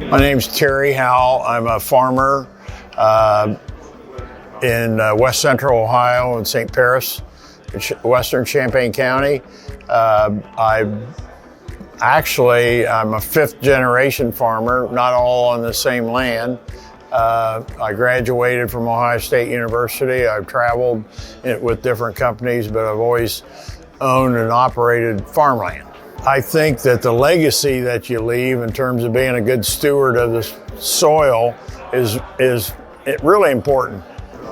My name's Terry Howell. I'm a farmer in west central Ohio in St. Paris, western Champaign County. I'm a fifth generation farmer, not all on the same land. I graduated from Ohio State University. I've traveled with different companies, but I've always owned and operated farmland. I think that the legacy that you leave in terms of being a good steward of the soil is really important.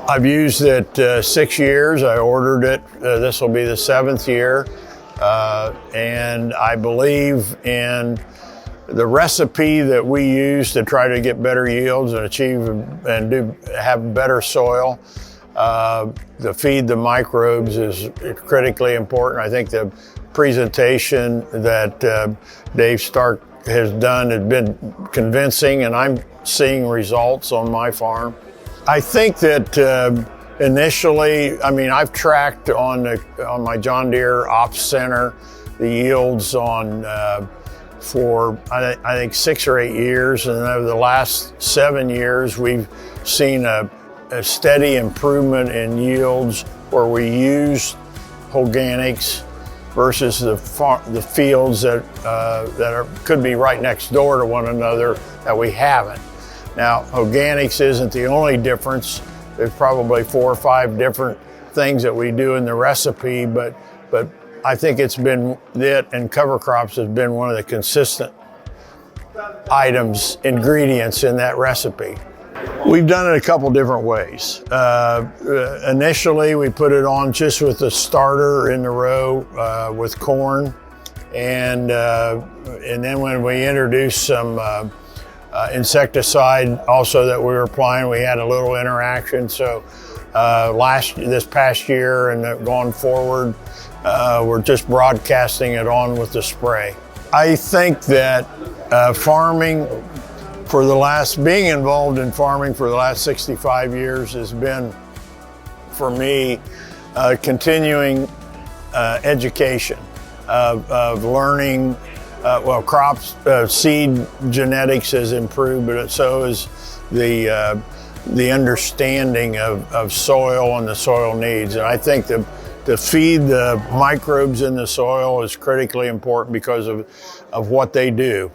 I've used it 6 years. I ordered it. This will be the 7th year. And I believe in the recipe that we use to try to get better yields and have better soil. To feed the microbes is critically important. I think the presentation that Dave Stark has done has been convincing, and I'm seeing results on my farm. I think that initially, I've tracked on my John Deere Ops Center the yields for I think 6 or 8 years, and over the last 7 years we've seen a steady improvement in yields where we use Holganix versus the fields that could be right next door to one another that we haven't. Now, Holganix isn't the only difference. There's probably 4 or 5 different things that we do in the recipe, but I think it's been it, and cover crops has been one of the consistent ingredients in that recipe. We've done it a couple different ways. Initially, we put it on just with the starter in the row with corn, and then when we introduced some insecticide also that we were applying, we had a little interaction. So this past year and going forward, we're just broadcasting it on with the spray. I think that being involved in farming for the last 65 years has been, for me, continuing education of learning. Seed genetics has improved, but so is the understanding of soil and the soil needs. And I think to feed the microbes in the soil is critically important because of what they do.